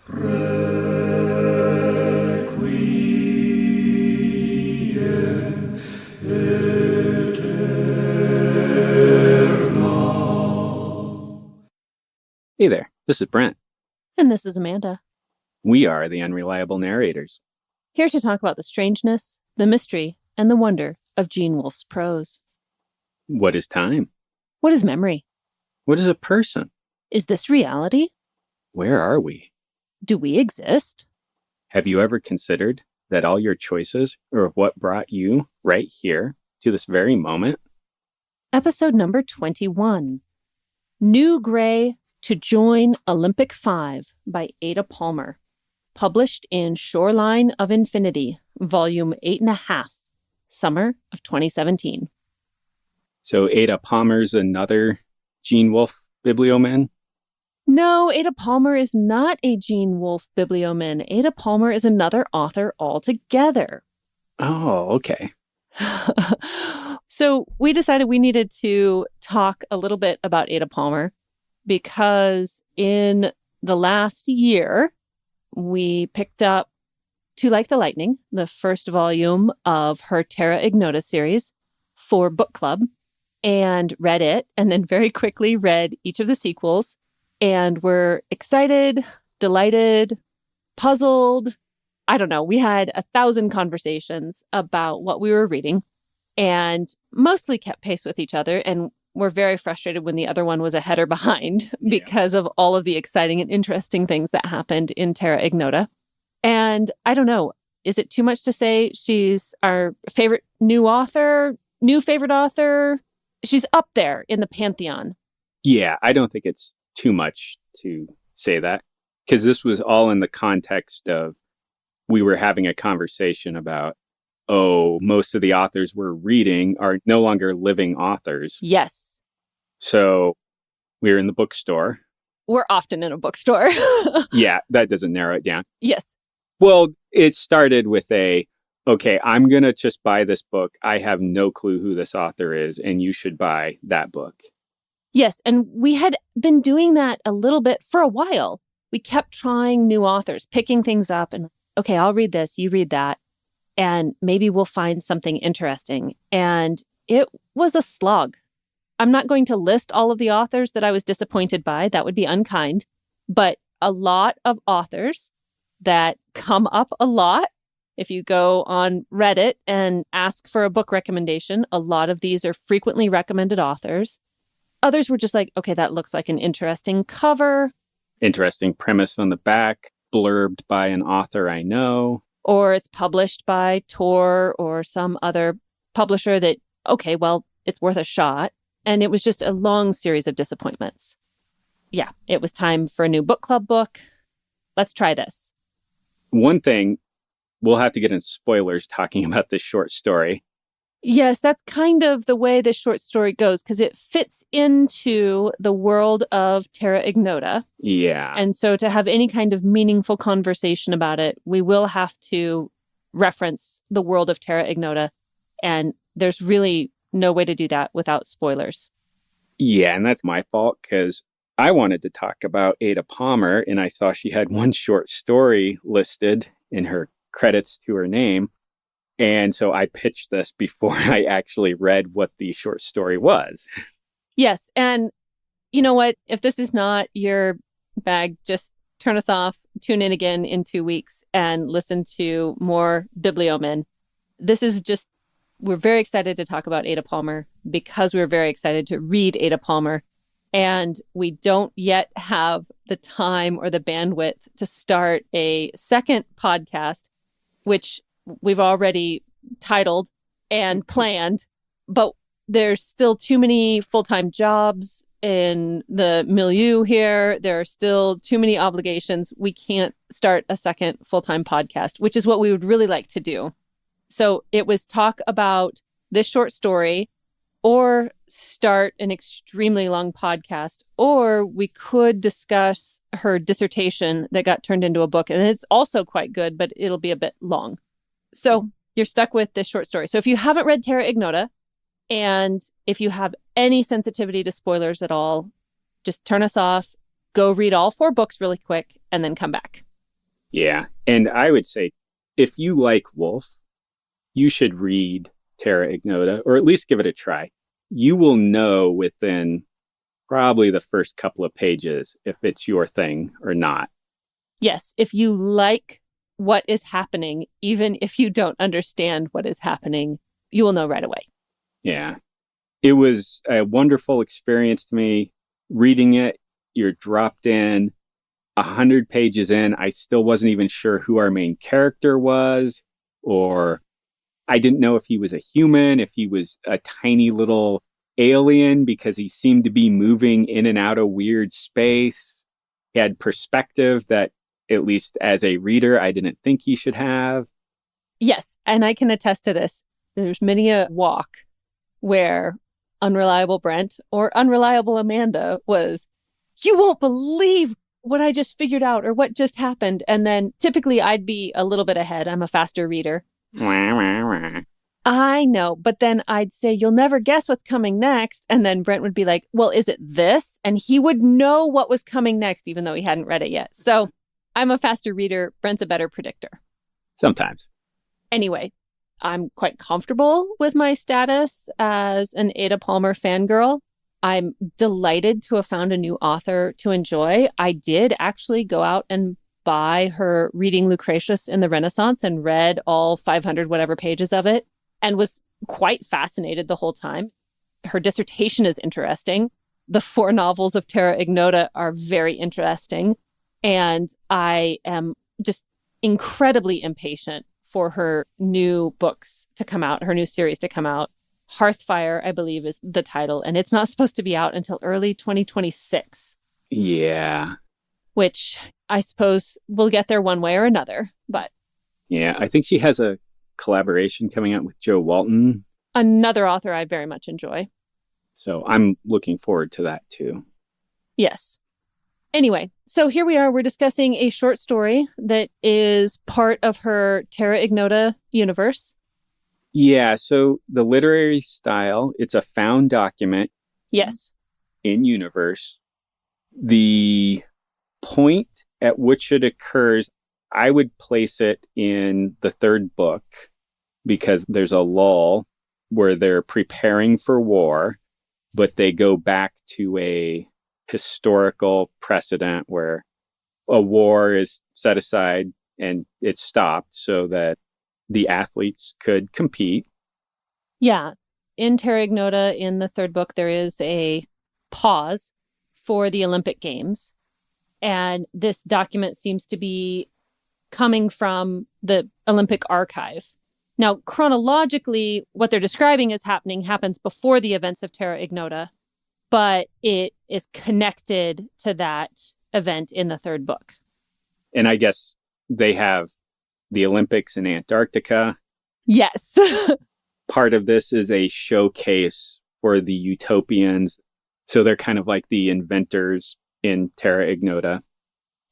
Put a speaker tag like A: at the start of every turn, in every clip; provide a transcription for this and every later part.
A: Requiem aeterna.
B: Hey there, this is Brent.
C: And this is Amanda.
B: We are the Unreliable Narrators.
C: Here to talk about the strangeness, the mystery, and the wonder of Gene Wolfe's prose.
B: What is time?
C: What is memory?
B: What is a person?
C: Is this reality?
B: Where are we?
C: Do we exist?
B: Have you ever considered that all your choices are what brought you right here to this very moment?
C: Episode number 21. New Gray to Join Olympic 5 by Ada Palmer. Published in Shoreline of Infinity, Volume 8.5, Summer of 2017.
B: So Ada Palmer's another Gene Wolfe biblioman?
C: No, Ada Palmer is not a Gene Wolfe biblioman. Ada Palmer is another author altogether.
B: Oh, okay.
C: So we decided we needed to talk a little bit about Ada Palmer because in the last year, we picked up To Like the Lightning, the first volume of her Terra Ignota series for book club, and read it, and then very quickly read each of the sequels. And we're excited, delighted, puzzled. I don't know. We had 1,000 conversations about what we were reading and mostly kept pace with each other. And we're very frustrated when the other one was ahead or behind because of all of the exciting and interesting things that happened in Terra Ignota. And I don't know, is it too much to say she's our favorite new favorite author? She's up there in the pantheon.
B: Yeah, I don't think it's too much to say that, because this was all in the context of we were having a conversation about, most of the authors we're reading are no longer living authors.
C: Yes.
B: So we're in the bookstore.
C: We're often in a bookstore.
B: Yeah, that doesn't narrow it down.
C: Yes.
B: Well, it started with okay, I'm going to just buy this book. I have no clue who this author is, and you should buy that book.
C: Yes, and we had been doing that a little bit for a while. We kept trying new authors, picking things up, and okay, I'll read this, you read that, and maybe we'll find something interesting. And it was a slog. I'm not going to list all of the authors that I was disappointed by. That would be unkind. But a lot of authors that come up a lot. If you go on Reddit and ask for a book recommendation, a lot of these are frequently recommended authors. Others were just like, okay, that looks like an interesting cover.
B: Interesting premise on the back, blurbed by an author I know.
C: Or it's published by Tor or some other publisher that, okay, well, it's worth a shot. And it was just a long series of disappointments. Yeah, it was time for a new book club book. Let's try this.
B: One thing, we'll have to get into spoilers talking about this short story.
C: Yes, that's kind of the way this short story goes, because it fits into the world of Terra Ignota.
B: Yeah.
C: And so to have any kind of meaningful conversation about it, we will have to reference the world of Terra Ignota. And there's really no way to do that without spoilers.
B: Yeah, and that's my fault, because I wanted to talk about Ada Palmer, and I saw she had one short story listed in her credits to her name. And so I pitched this before I actually read what the short story was.
C: Yes. And you know what? If this is not your bag, just turn us off, tune in again in 2 weeks and listen to more Bibliomen. This is just, we're very excited to talk about Ada Palmer because we're very excited to read Ada Palmer. And we don't yet have the time or the bandwidth to start a second podcast, which we've already titled and planned, but there's still too many full-time jobs in the milieu here. There are still too many obligations. We can't start a second full-time podcast, which is what we would really like to do. So it was talk about this short story or start an extremely long podcast, or we could discuss her dissertation that got turned into a book. And it's also quite good, but it'll be a bit long. So you're stuck with this short story. So if you haven't read Terra Ignota, and if you have any sensitivity to spoilers at all, just turn us off, go read all 4 books really quick, and then come back.
B: Yeah. And I would say if you like Wolf, you should read Terra Ignota, or at least give it a try. You will know within probably the first couple of pages if it's your thing or not.
C: Yes, if you like what is happening, even if you don't understand what is happening, you will know right away.
B: Yeah. It was a wonderful experience to me reading it. You're dropped in 100 pages in. I still wasn't even sure who our main character was, or I didn't know if he was a human, if he was a tiny little alien because he seemed to be moving in and out of weird space. He had perspective that, at least as a reader, I didn't think he should have.
C: Yes, and I can attest to this. There's many a walk where Unreliable Brent or Unreliable Amanda was, you won't believe what I just figured out or what just happened. And then typically I'd be a little bit ahead. I'm a faster reader. I know, but then I'd say, you'll never guess what's coming next. And then Brent would be like, well, is it this? And he would know what was coming next, even though he hadn't read it yet. So I'm a faster reader. Brent's a better predictor.
B: Sometimes.
C: Anyway, I'm quite comfortable with my status as an Ada Palmer fangirl. I'm delighted to have found a new author to enjoy. I did actually go out and buy her Reading Lucretius in the Renaissance and read all 500 whatever pages of it and was quite fascinated the whole time. Her dissertation is interesting. The 4 novels of Terra Ignota are very interesting. And I am just incredibly impatient for her new books to come out, her new series to come out. Hearthfire, I believe, is the title, and it's not supposed to be out until early 2026.
B: Yeah.
C: Which I suppose we'll get there one way or another, but...
B: Yeah, I think she has a collaboration coming out with Joe Walton.
C: Another author I very much enjoy.
B: So I'm looking forward to that too.
C: Yes. Anyway, so here we are. We're discussing a short story that is part of her Terra Ignota universe.
B: Yeah, so the literary style, it's a found document.
C: Yes.
B: In universe. The point at which it occurs, I would place it in the 3rd book because there's a lull where they're preparing for war, but they go back to a historical precedent where a war is set aside and it's stopped so that the athletes could compete.
C: Yeah. In Terra Ignota, in the 3rd book, there is a pause for the Olympic Games. And this document seems to be coming from the Olympic archive. Now, chronologically, what they're describing as happening happens before the events of Terra Ignota, but it is connected to that event in the 3rd book.
B: And I guess they have the Olympics in Antarctica.
C: Yes.
B: Part of this is a showcase for the utopians. So they're kind of like the inventors in Terra Ignota.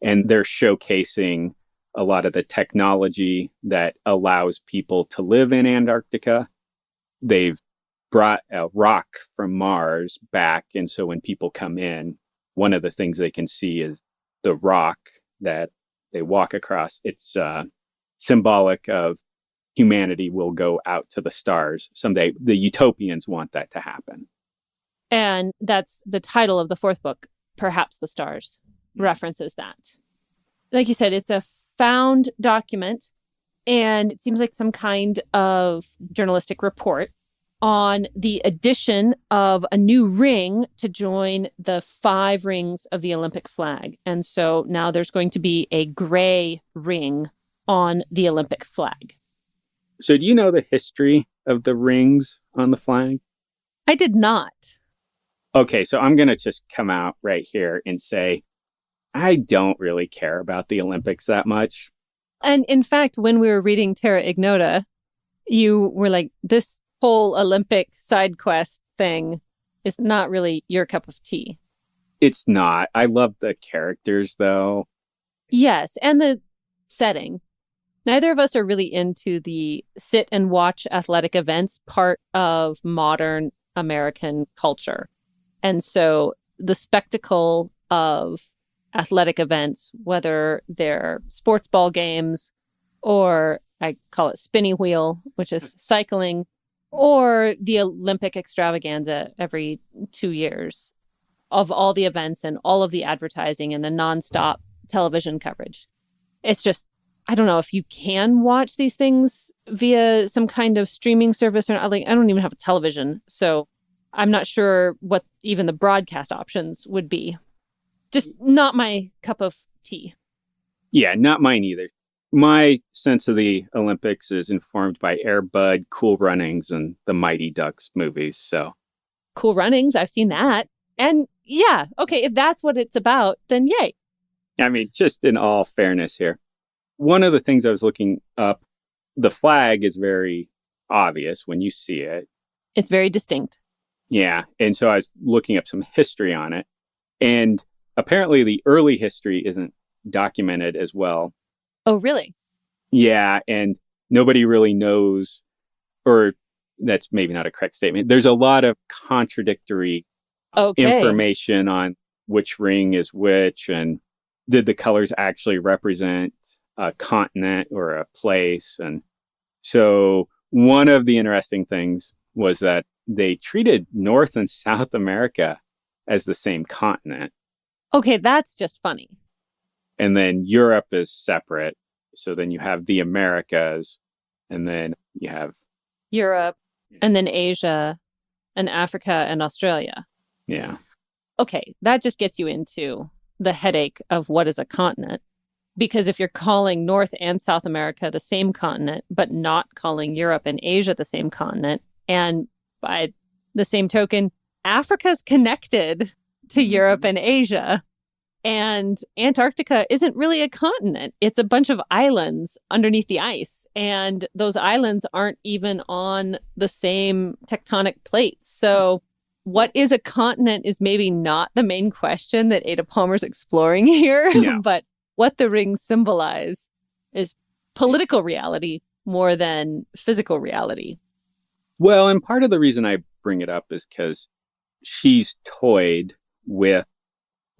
B: And they're showcasing a lot of the technology that allows people to live in Antarctica. They've brought a rock from Mars back. And so when people come in, one of the things they can see is the rock that they walk across. It's symbolic of humanity will go out to the stars someday. The utopians want that to happen.
C: And that's the title of the 4th book, Perhaps the Stars, references that. Like you said, it's a found document, and it seems like some kind of journalistic report on the addition of a new ring to join the 5 rings of the Olympic flag. And so now there's going to be a gray ring on the Olympic flag.
B: So do you know the history of the rings on the flag?
C: I did not.
B: Okay, so I'm going to just come out right here and say, I don't really care about the Olympics that much.
C: And in fact, when we were reading Terra Ignota, you were like, this whole Olympic side quest thing is not really your cup of tea.
B: It's not. I love the characters, though.
C: Yes, and the setting. Neither of us are really into the sit and watch athletic events part of modern American culture. And so the spectacle of athletic events, whether they're sports ball games or I call it spinny wheel, which is cycling, or the Olympic extravaganza every 2 years, of all the events and all of the advertising and the nonstop television coverage. It's just, I don't know if you can watch these things via some kind of streaming service or not. Like, I don't even have a television, so I'm not sure what even the broadcast options would be. Just not my cup of tea.
B: Yeah, not mine either. My sense of the Olympics is informed by Air Bud, Cool Runnings, and the Mighty Ducks movies. So
C: Cool Runnings, I've seen that. And yeah, okay, if that's what it's about, then yay.
B: I mean, just in all fairness here, one of the things I was looking up, the flag is very obvious when you see it.
C: It's very distinct.
B: Yeah. And so I was looking up some history on it. And apparently the early history isn't documented as well.
C: Oh, really?
B: Yeah. And nobody really knows, or that's maybe not a correct statement. There's a lot of contradictory information on which ring is which, and did the colors actually represent a continent or a place. And so one of the interesting things was that they treated North and South America as the same continent.
C: Okay, that's just funny.
B: And then Europe is separate. So then you have the Americas, and then you have
C: Europe, and then Asia, and Africa, and Australia.
B: Yeah.
C: Okay, that just gets you into the headache of what is a continent. Because if you're calling North and South America the same continent, but not calling Europe and Asia the same continent, and by the same token, Africa's connected to Europe and Asia, and Antarctica isn't really a continent. It's a bunch of islands underneath the ice, and those islands aren't even on the same tectonic plates. So what is a continent is maybe not the main question that Ada Palmer's exploring here, but what the rings symbolize is political reality more than physical reality.
B: Well, and part of the reason I bring it up is because she's toyed with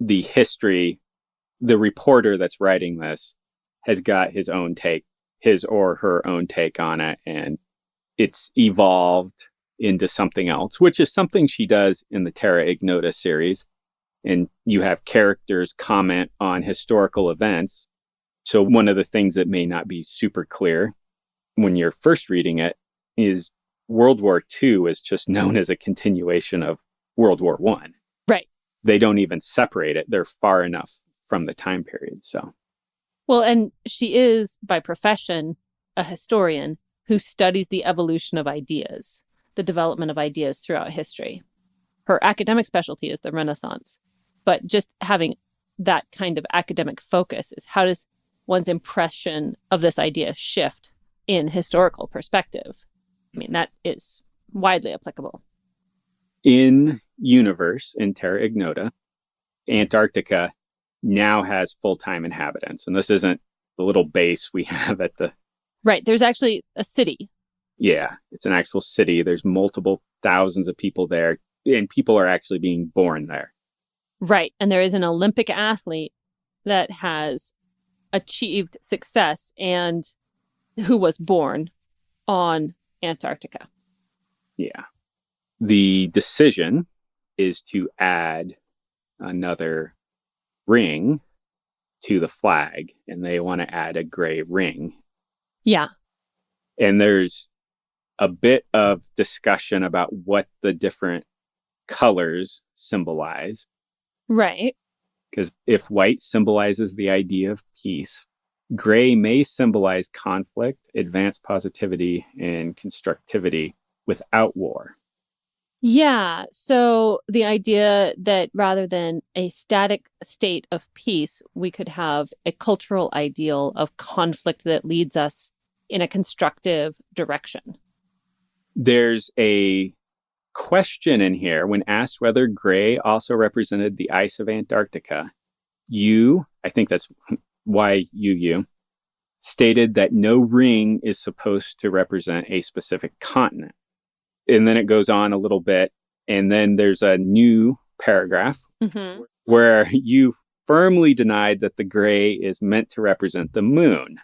B: the history. The reporter that's writing this has got his own take, his or her own take on it, and it's evolved into something else, which is something she does in the Terra Ignota series. And you have characters comment on historical events. So one of the things that may not be super clear when you're first reading it is World War II is just known as a continuation of World War I.
C: Right.
B: They don't even separate it. They're far enough from the time period. So,
C: well, and she is by profession a historian who studies the evolution of ideas, the development of ideas throughout history. Her academic specialty is the Renaissance. But just having that kind of academic focus is how does one's impression of this idea shift in historical perspective? I mean, that is widely applicable.
B: In universe, in Terra Ignota, Antarctica now has full-time inhabitants. And this isn't the little base we have at the...
C: Right. There's actually a city.
B: Yeah, it's an actual city. There's multiple thousands of people there, and people are actually being born there.
C: Right. And there is an Olympic athlete that has achieved success and who was born on Antarctica.
B: Yeah. The decision is to add another ring to the flag, and they want to add a gray ring.
C: Yeah.
B: And there's a bit of discussion about what the different colors symbolize.
C: Right.
B: Because if white symbolizes the idea of peace, gray may symbolize conflict, advanced positivity, and constructivity without war.
C: Yeah. So the idea that rather than a static state of peace, we could have a cultural ideal of conflict that leads us in a constructive direction.
B: There's a question in here when asked whether gray also represented the ice of Antarctica. I think that's why you stated that no ring is supposed to represent a specific continent. And then it goes on a little bit, and then there's a new paragraph where you firmly denied that the gray is meant to represent the moon.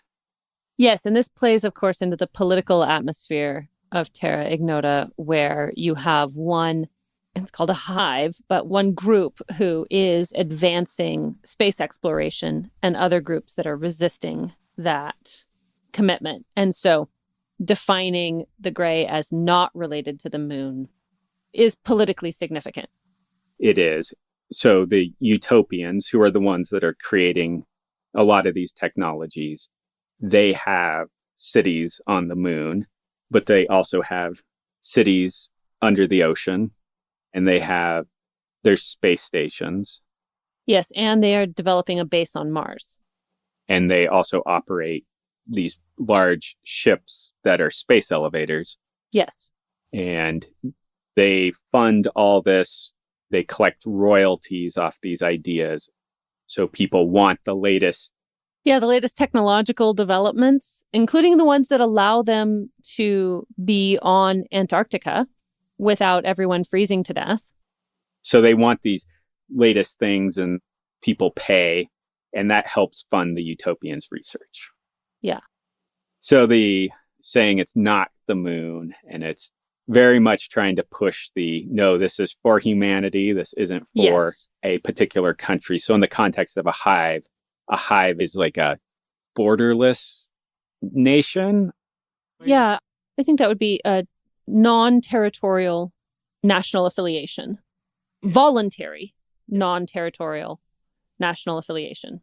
C: Yes, and this plays, of course, into the political atmosphere of Terra Ignota, where you have one, it's called a hive, but one group who is advancing space exploration and other groups that are resisting that commitment. And so defining the gray as not related to the moon is politically significant.
B: It is. So the utopians, who are the ones that are creating a lot of these technologies, they have cities on the moon, but they also have cities under the ocean, and they have their space stations.
C: Yes, and they are developing a base on Mars.
B: And they also operate these large ships that are space elevators.
C: Yes.
B: And they fund all this. They collect royalties off these ideas. So people want the latest.
C: Yeah, the latest technological developments, including the ones that allow them to be on Antarctica without everyone freezing to death.
B: So they want these latest things, and people pay, and that helps fund the utopians' research.
C: Yeah.
B: So the saying it's not the moon, and it's very much trying to push no, this is for humanity. This isn't for a particular country. So in the context of a hive is like a borderless nation.
C: Yeah, I think that would be a non-territorial national affiliation. Voluntary non-territorial national affiliation.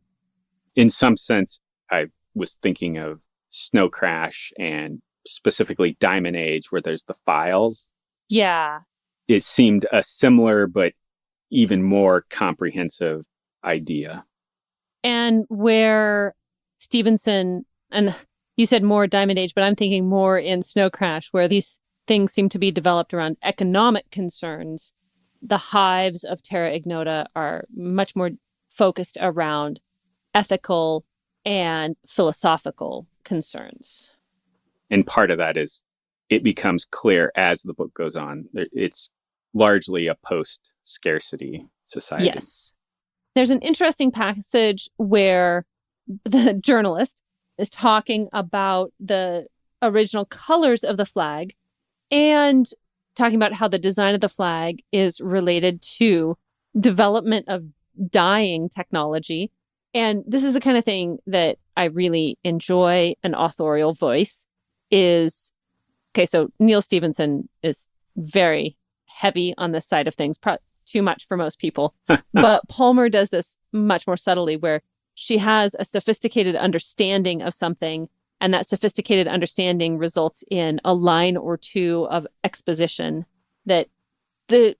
B: In some sense, I was thinking of Snow Crash and specifically Diamond Age, where there's the files.
C: Yeah.
B: It seemed a similar but even more comprehensive idea.
C: And where Stevenson, and you said more Diamond Age, but I'm thinking more in Snow Crash, where these things seem to be developed around economic concerns. The hives of Terra Ignota are much more focused around ethical and philosophical concerns.
B: And part of that is it becomes clear as the book goes on. It's largely a post-scarcity society.
C: Yes. There's an interesting passage where the journalist is talking about the original colors of the flag and talking about how the design of the flag is related to development of dyeing technology. And this is the kind of thing that I really enjoy an authorial voice is, okay, so Neil Stevenson is very heavy on this side of things, too much for most people. But Palmer does this much more subtly, where she has a sophisticated understanding of something, and that sophisticated understanding results in a line or two of exposition. That the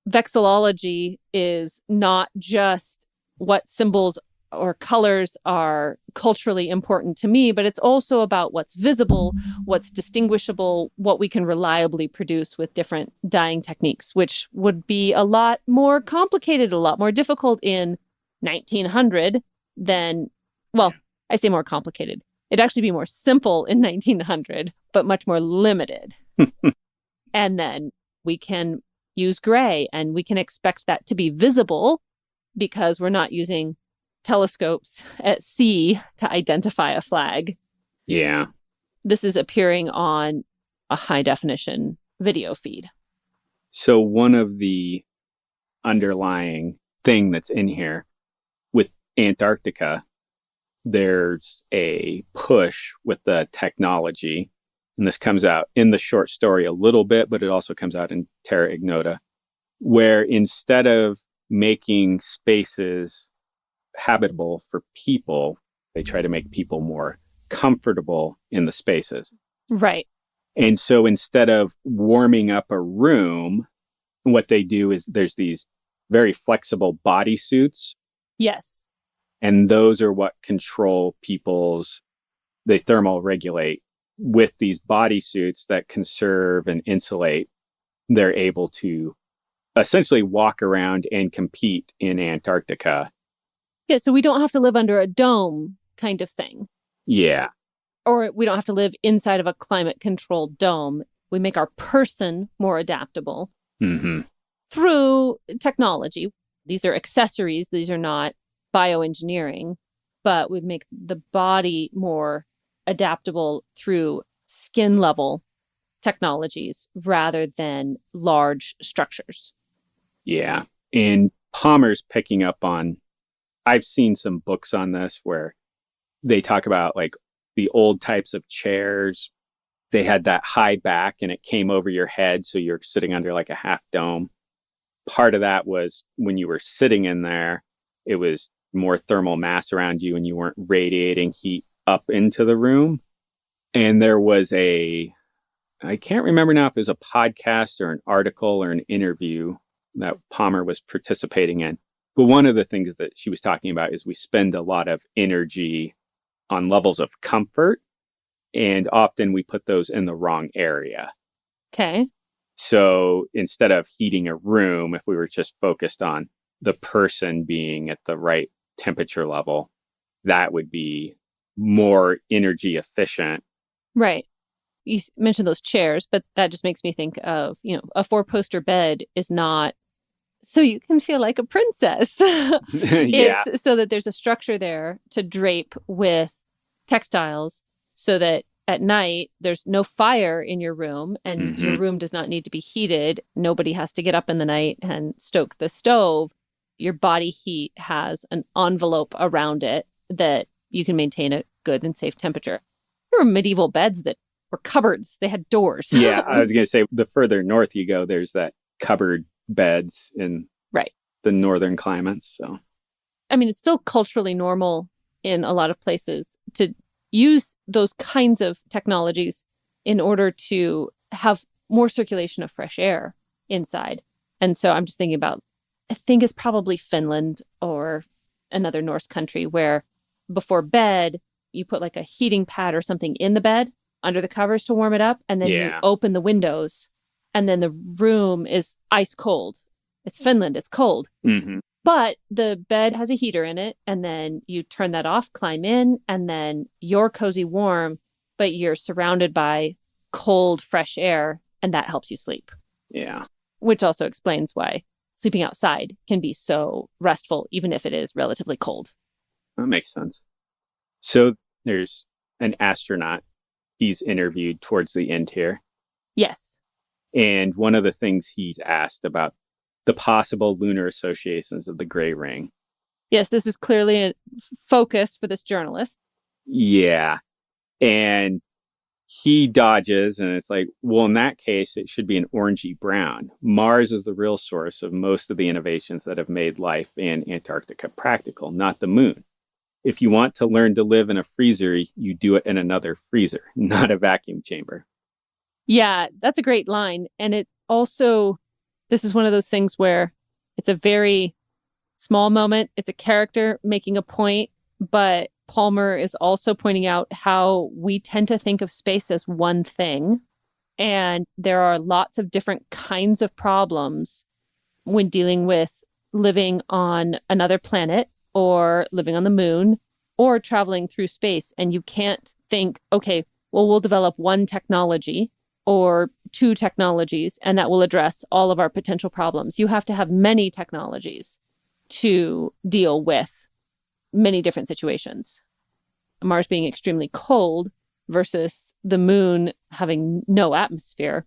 C: vexillology is not just what symbols or colors are culturally important to me, but it's also about what's visible, what's distinguishable, what we can reliably produce with different dyeing techniques, which would be a lot more complicated, a lot more difficult in 1900 than, well, I say more complicated. It'd actually be more simple in 1900, but much more limited. And then we can use gray, and we can expect that to be visible because we're not using telescopes at sea to identify a flag.
B: Yeah.
C: This is appearing on a high definition video feed.
B: So one of the underlying thing that's in here with Antarctica, there's a push with the technology. And this comes out in the short story a little bit, but it also comes out in Terra Ignota, where instead of making spaces habitable for people, they try to make people more comfortable in the spaces.
C: Right.
B: And so instead of warming up a room, what they do is there's these very flexible bodysuits.
C: Yes.
B: And those are what control they thermal regulate with these bodysuits that conserve and insulate. They're able to essentially walk around and compete in Antarctica.
C: Yeah, so we don't have to live under a dome kind of thing.
B: Yeah.
C: Or we don't have to live inside of a climate-controlled dome. We make our person more adaptable through technology. These are accessories. These are not bioengineering, but would make the body more adaptable through skin level technologies rather than large structures.
B: Yeah. And Palmer's picking up on, I've seen some books on this where they talk about like the old types of chairs. They had that high back and it came over your head. So you're sitting under like a half dome. Part of that was when you were sitting in there, it was more thermal mass around you and you weren't radiating heat up into the room. And there was I can't remember now if it was a podcast or an article or an interview that Palmer was participating in. But one of the things that she was talking about is we spend a lot of energy on levels of comfort, and often we put those in the wrong area.
C: Okay.
B: So instead of heating a room, if we were just focused on the person being at the right temperature level, that would be more energy efficient.
C: Right. You mentioned those chairs, but that just makes me think of, a 4-poster bed is not so you can feel like a princess.
B: Yeah.
C: It's so that there's a structure there to drape with textiles so that at night there's no fire in your room and your room does not need to be heated. Nobody has to get up in the night and stoke the stove. Your body heat has an envelope around it that you can maintain a good and safe temperature. There were medieval beds that were cupboards. They had doors.
B: Yeah, I was going to say the further north you go, there's that cupboard beds in
C: Right.
B: the northern climates. So,
C: I mean, it's still culturally normal in a lot of places to use those kinds of technologies in order to have more circulation of fresh air inside. And so I'm just thinking about, I think it's probably Finland or another Norse country where before bed, you put like a heating pad or something in the bed under the covers to warm it up. And then you open the windows and then the room is ice cold. It's Finland. It's cold.
B: Mm-hmm.
C: But the bed has a heater in it. And then you turn that off, climb in, and then you're cozy warm, but you're surrounded by cold, fresh air. And that helps you sleep.
B: Yeah.
C: Which also explains why sleeping outside can be so restful, even if it is relatively cold.
B: That makes sense. So there's an astronaut he's interviewed towards the end here.
C: Yes.
B: And one of the things he's asked about the possible lunar associations of the gray ring.
C: Yes, this is clearly a focus for this journalist.
B: Yeah. And he dodges, and it's like, well, in that case, it should be an orangey brown. Mars is the real source of most of the innovations that have made life in Antarctica practical, not the moon. If you want to learn to live in a freezer, you do it in another freezer, not a vacuum chamber.
C: Yeah, that's a great line. And it also, this is one of those things where it's a very small moment. It's a character making a point, but Palmer is also pointing out how we tend to think of space as one thing. And there are lots of different kinds of problems when dealing with living on another planet or living on the moon or traveling through space. And you can't think, okay, well, we'll develop one technology or two technologies, and that will address all of our potential problems. You have to have many technologies to deal with many different situations. Mars being extremely cold versus the moon having no atmosphere.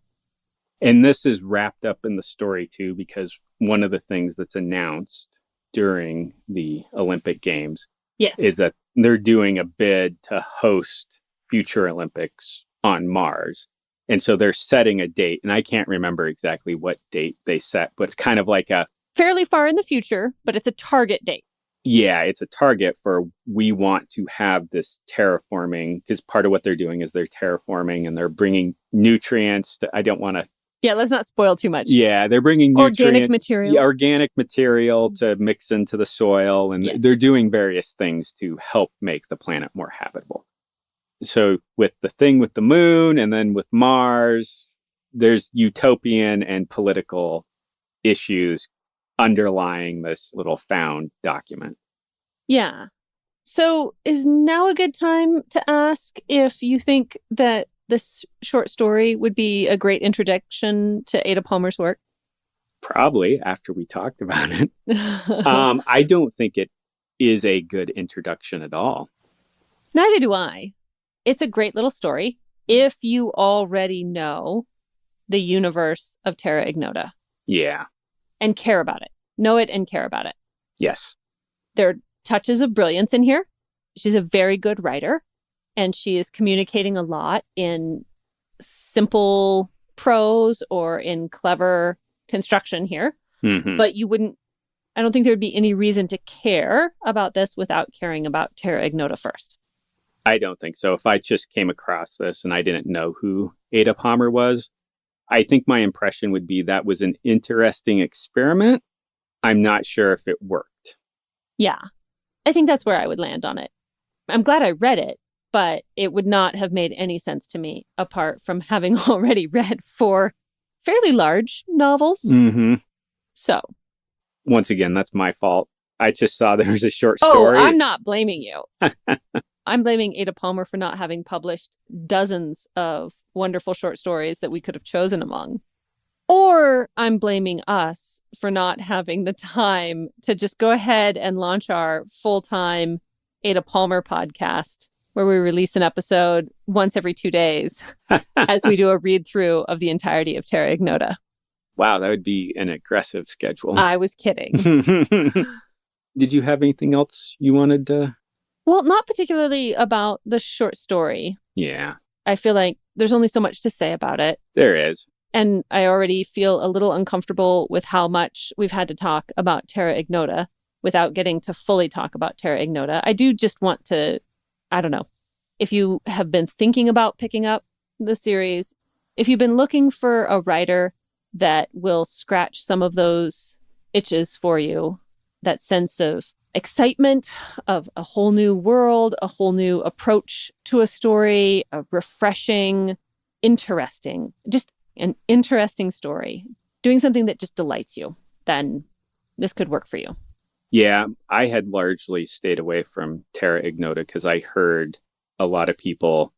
B: And this is wrapped up in the story, too, because one of the things that's announced during the Olympic Games is that they're doing a bid to host future Olympics on Mars. And so they're setting a date, and I can't remember exactly what date they set, but it's kind of like a
C: fairly far in the future, but it's a target date.
B: Yeah, it's a target for we want to have this terraforming, because part of what they're doing is they're terraforming and they're bringing nutrients that I don't want to.
C: Yeah, let's not spoil too much.
B: Yeah, they're bringing
C: organic material.
B: Yeah, organic material to mix into the soil, and they're doing various things to help make the planet more habitable. So with the thing with the moon and then with Mars, there's utopian and political issues underlying this little found document.
C: Yeah. So is now a good time to ask if you think that this short story would be a great introduction to Ada Palmer's work?
B: Probably after we talked about it. I don't think it is a good introduction at all.
C: Neither do I. It's a great little story if you already know the universe of Terra Ignota.
B: Yeah.
C: And care about it. Know it and care about it.
B: Yes.
C: There are touches of brilliance in here. She's a very good writer, and she is communicating a lot in simple prose or in clever construction here.
B: Mm-hmm.
C: But I don't think there would be any reason to care about this without caring about Terra Ignota first.
B: I don't think so. If I just came across this and I didn't know who Ada Palmer was, I think my impression would be that was an interesting experiment. I'm not sure if it worked.
C: Yeah, I think that's where I would land on it. I'm glad I read it, but it would not have made any sense to me apart from having already read 4 fairly large novels.
B: Mm-hmm.
C: So.
B: Once again, that's my fault. I just saw there was a short story.
C: Oh, I'm not blaming you. I'm blaming Ada Palmer for not having published dozens of wonderful short stories that we could have chosen among. Or I'm blaming us for not having the time to just go ahead and launch our full-time Ada Palmer podcast, where we release an episode once every 2 days as we do a read-through of the entirety of Terra Ignota.
B: Wow, that would be an aggressive schedule.
C: I was kidding.
B: Did you have anything else you wanted to?
C: Well, not particularly about the short story.
B: Yeah.
C: I feel like there's only so much to say about it.
B: There is.
C: And I already feel a little uncomfortable with how much we've had to talk about Terra Ignota without getting to fully talk about Terra Ignota. I do just want to, I don't know, if you have been thinking about picking up the series, if you've been looking for a writer that will scratch some of those itches for you, that sense of excitement of a whole new world, a whole new approach to a story, a refreshing, interesting, just an interesting story, doing something that just delights you, then this could work for you.
B: Yeah, I had largely stayed away from Terra Ignota because I heard a lot of people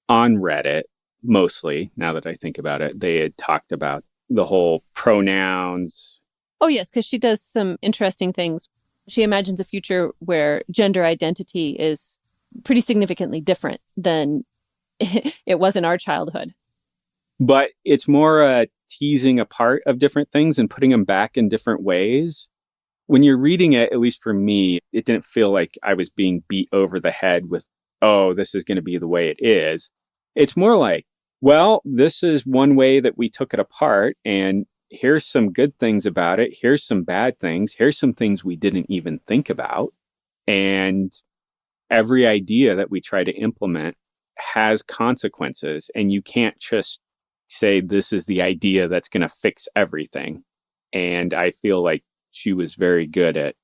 B: on Reddit, mostly, now that I think about it, they had talked about the whole pronouns.
C: Oh, yes, because she does some interesting things. She imagines a future where gender identity is pretty significantly different than it was in our childhood.
B: But it's more teasing apart of different things and putting them back in different ways. When you're reading it, at least for me, it didn't feel like I was being beat over the head with, oh, this is going to be the way it is. It's more like, well, this is one way that we took it apart, and here's some good things about it. Here's some bad things. Here's some things we didn't even think about. And every idea that we try to implement has consequences, and you can't just say this is the idea that's going to fix everything. And I feel like she was very good at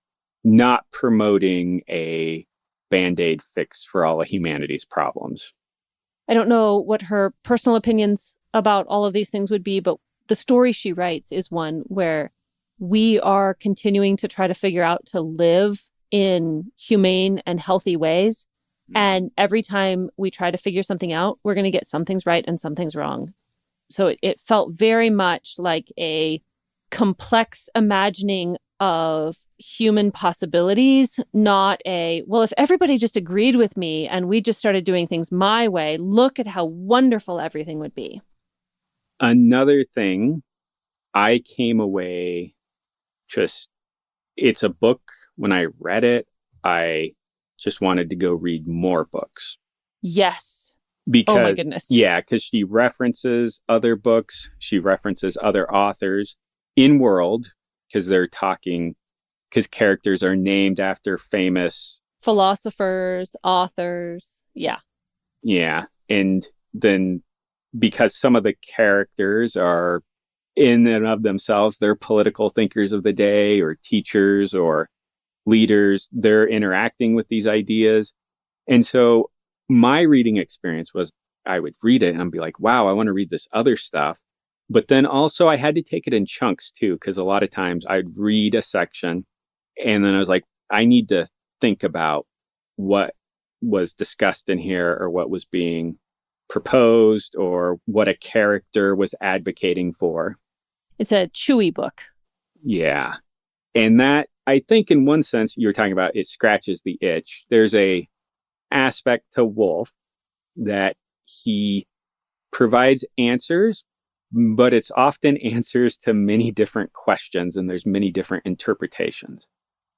B: not promoting a Band-Aid fix for all of humanity's problems.
C: I don't know what her personal opinions about all of these things would be, but the story she writes is one where we are continuing to try to figure out to live in humane and healthy ways. And every time we try to figure something out, we're going to get some things right and some things wrong. So it felt very much like a complex imagining of human possibilities, not a, well, if everybody just agreed with me and we just started doing things my way, look at how wonderful everything would be.
B: Another thing, I came away it's a book. When I read it, I just wanted to go read more books.
C: Yes.
B: Because,
C: oh my goodness.
B: Yeah, because she references other books. She references other authors in world because because characters are named after famous
C: philosophers, authors. Yeah.
B: Yeah. And then because some of the characters are in and of themselves, they're political thinkers of the day or teachers or leaders, they're interacting with these ideas. And so my reading experience was I would read it and be like, wow, I want to read this other stuff. But then also I had to take it in chunks too, because a lot of times I'd read a section and then I was like, I need to think about what was discussed in here or what was being proposed or what a character was advocating for.
C: It's a chewy book.
B: Yeah. And that I think in one sense, you're talking about it scratches the itch. There's a aspect to Wolf that he provides answers, but it's often answers to many different questions, and there's many different interpretations.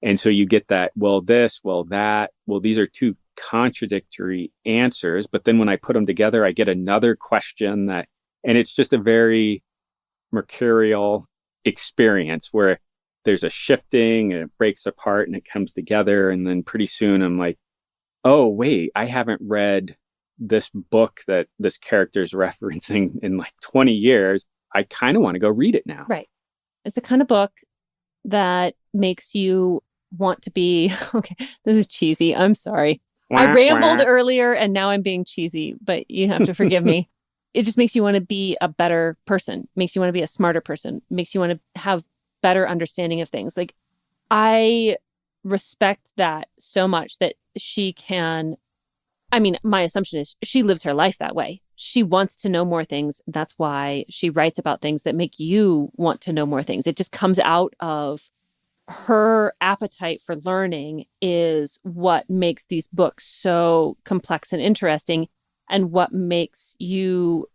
B: And so you get that, well, this, well, that, well, these are two contradictory answers. But then when I put them together, I get another question and it's just a very mercurial experience where there's a shifting and it breaks apart and it comes together. And then pretty soon I'm like, oh, wait, I haven't read this book that this character is referencing in like 20 years. I kind of want to go read it now.
C: Right. It's the kind of book that makes you want to be, okay, this is cheesy. I'm sorry. I rambled earlier and now I'm being cheesy, but you have to forgive me. It just makes you want to be a better person, makes you want to be a smarter person, makes you want to have better understanding of things. Like, I respect that so much that she can, I mean, my assumption is she lives her life that way. She wants to know more things. That's why she writes about things that make you want to know more things. It just comes out of her appetite for learning is what makes these books so complex and interesting, and what makes you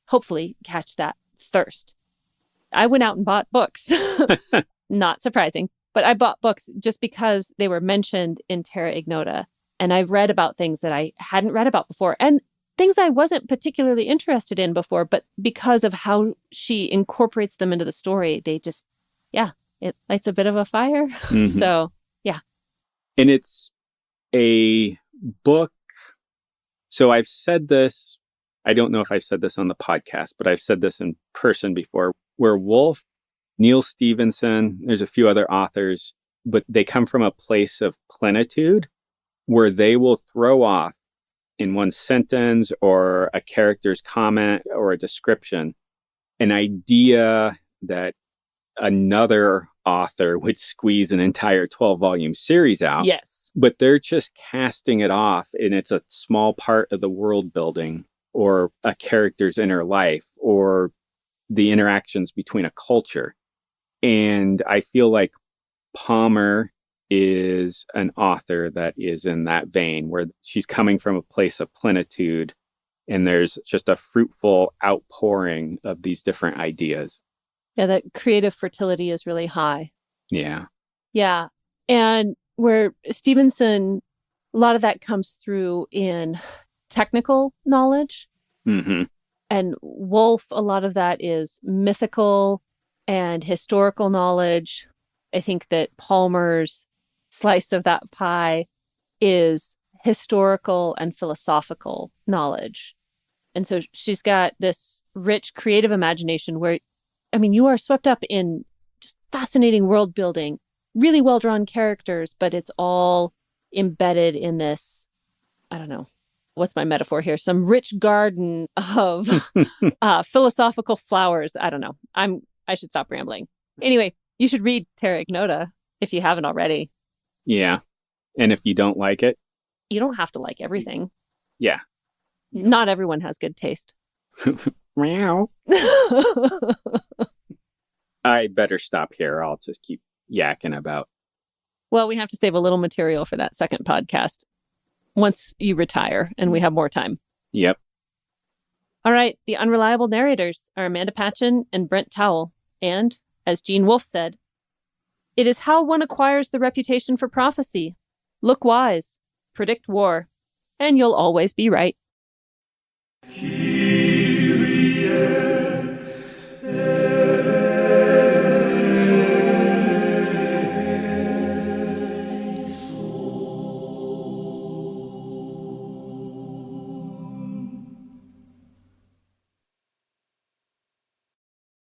C: hopefully catch that thirst. I went out and bought books. Not surprising, but I bought books just because they were mentioned in Terra Ignota. And I've read about things that I hadn't read about before and things I wasn't particularly interested in before, but because of how she incorporates them into the story, they just, it lights a bit of a fire. Mm-hmm. So, yeah.
B: And it's a book. So I've said this, I don't know if I've said this on the podcast, but I've said this in person before, where Wolf, Neil Stevenson, there's a few other authors, but they come from a place of plenitude where they will throw off in one sentence or a character's comment or a description an idea that another author would squeeze an entire 12-volume series out.
C: Yes.
B: But they're just casting it off, and it's a small part of the world building or a character's inner life or the interactions between a culture. And I feel like Palmer is an author that is in that vein where she's coming from a place of plenitude and there's just a fruitful outpouring of these different ideas.
C: Yeah, that creative fertility is really high.
B: Yeah.
C: Yeah. And where Stevenson, a lot of that comes through in technical knowledge.
B: Mm-hmm.
C: And Wolf, a lot of that is mythical and historical knowledge. I think that Palmer's slice of that pie is historical and philosophical knowledge. And so she's got this rich creative imagination where, I mean, you are swept up in just fascinating world building, really well-drawn characters, but it's all embedded in this, I don't know, what's my metaphor here? Some rich garden of philosophical flowers. I don't know. I should stop rambling. Anyway, you should read Terra Ignota if you haven't already.
B: Yeah. And if you don't like it?
C: You don't have to like everything.
B: Yeah.
C: Not everyone has good taste.
B: Meow. I better stop here. I'll just keep yakking about.
C: Well, we have to save a little material for that second podcast once you retire and we have more time.
B: Yep.
C: All right. The Unreliable Narrators are Amanda Patchen and Brent Towell. And, as Gene Wolfe said, it is how one acquires the reputation for prophecy. Look wise, predict war, and you'll always be right.